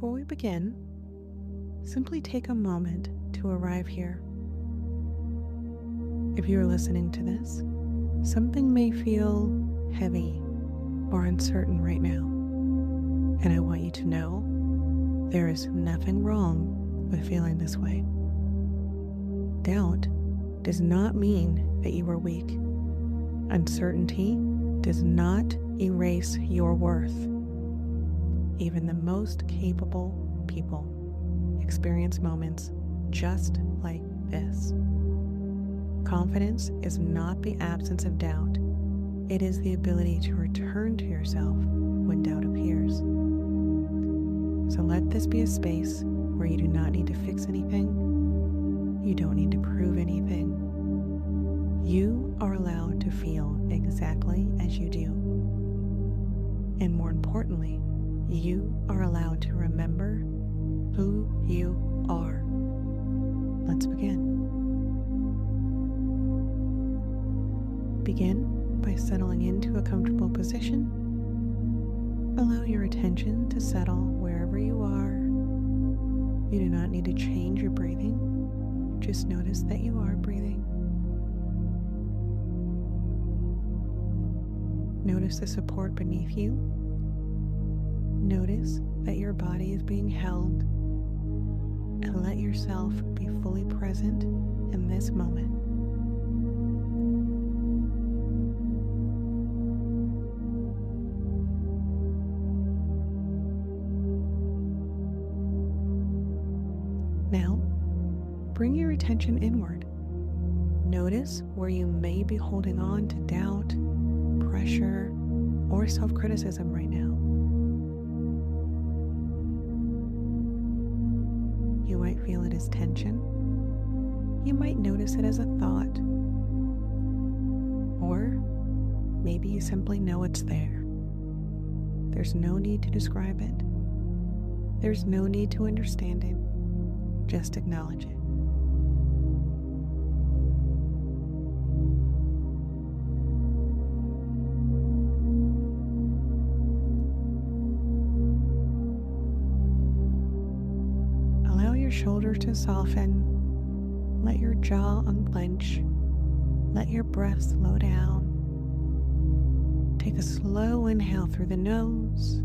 Before we begin, simply take a moment to arrive here. If you are listening to this, something may feel heavy or uncertain right now, and I want you to know there is nothing wrong with feeling this way. Doubt does not mean that you are weak. Uncertainty does not erase your worth. Even the most capable people experience moments just like this. Confidence is not the absence of doubt. It is the ability to return to yourself when doubt appears. So let this be a space where you do not need to fix anything. You don't need to prove anything. You are allowed to feel exactly as you do. And more importantly, you are allowed to remember who you are. Let's begin. Begin by settling into a comfortable position. Allow your attention to settle wherever you are. You do not need to change your breathing. Just notice that you are breathing. Notice the support beneath you. Notice that your body is being held, and let yourself be fully present in this moment. Now, bring your attention inward. Notice where you may be holding on to doubt, pressure, or self-criticism right now. You might feel it as tension. You might notice it as a thought. Or maybe you simply know it's there. There's no need to describe it. There's no need to understand it. Just acknowledge it. Allow your shoulders to soften. Let your jaw unclench. Let your breath slow down. Take a slow inhale through the nose.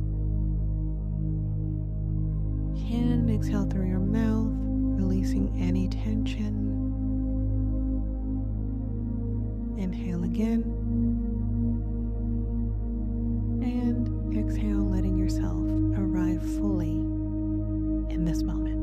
And exhale through your mouth, releasing any tension. Inhale again. And exhale, letting yourself arrive fully in this moment.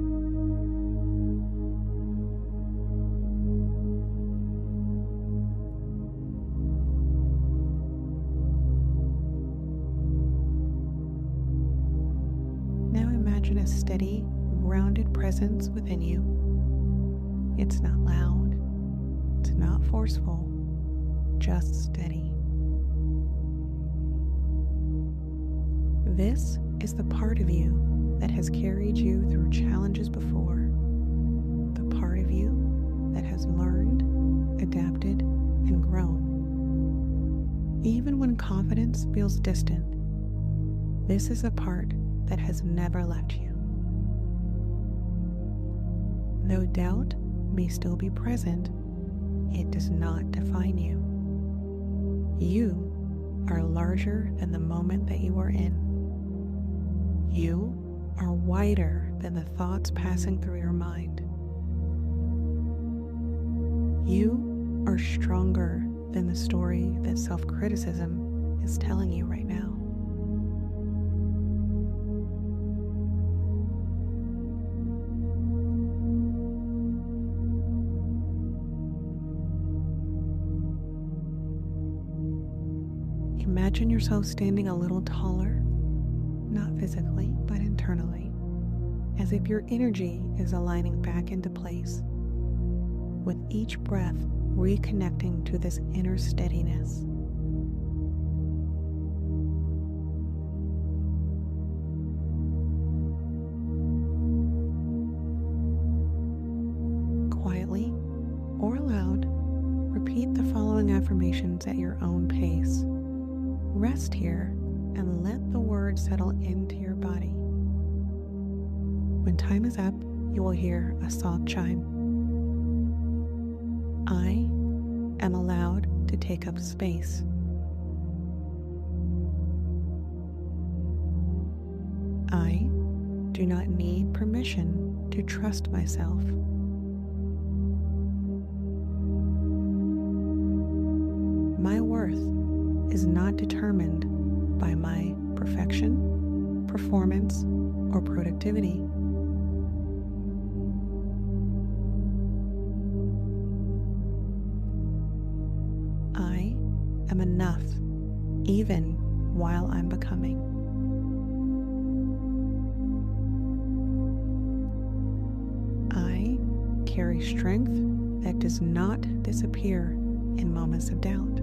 Now imagine a steady, grounded presence within you. It's not loud, it's not forceful, just steady. This is the part of you that has carried you through challenges before, the part of you that has learned, adapted, and grown. Even when confidence feels distant, this is a part that has never left you. Though doubt may still be present, it does not define you. You are larger than the moment that you are in. You are wider than the thoughts passing through your mind. You are stronger than the story that self-criticism is telling you right now. Imagine yourself standing a little taller, not physically, but internally, as if your energy is aligning back into place, with each breath reconnecting to this inner steadiness. Quietly or aloud, repeat the following affirmations at your own pace. Rest here and let the words settle into your body. When time is up, you will hear a soft chime. I am allowed to take up space. I do not need permission to trust myself. My worth is not determined by my perfection, performance, or productivity. I am enough, even while I'm becoming. I carry strength that does not disappear in moments of doubt.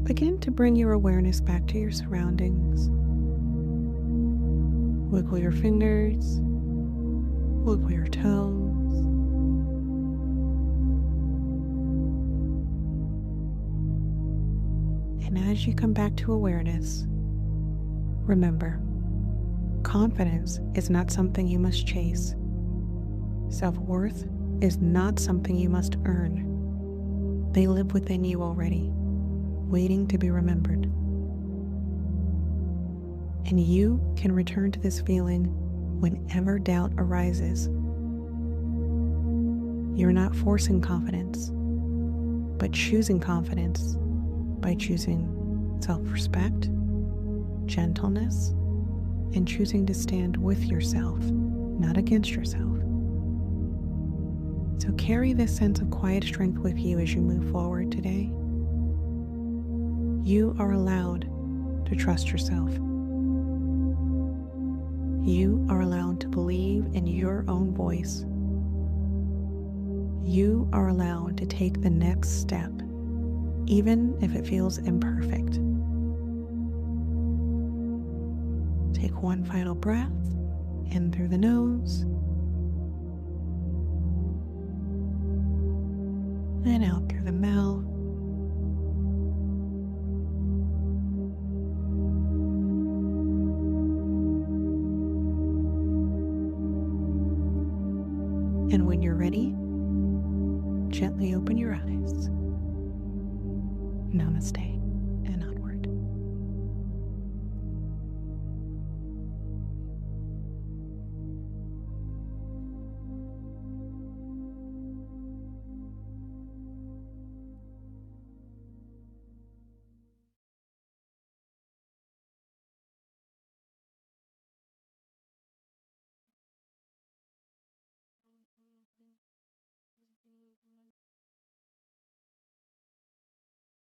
Begin to bring your awareness back to your surroundings. Wiggle your fingers, wiggle your toes. And as you come back to awareness, remember, confidence is not something you must chase. Self-worth is not something you must earn. They live within you already, waiting to be remembered. And you can return to this feeling whenever doubt arises. You're not forcing confidence, but choosing confidence by choosing self-respect, gentleness, and choosing to stand with yourself, not against yourself. So carry this sense of quiet strength with you as you move forward today. You are allowed to trust yourself. You are allowed to believe in your own voice. You are allowed to take the next step, even if it feels imperfect. Take one final breath in through the nose and out through the mouth. And when you're ready, gently open your eyes. Namaste and onward.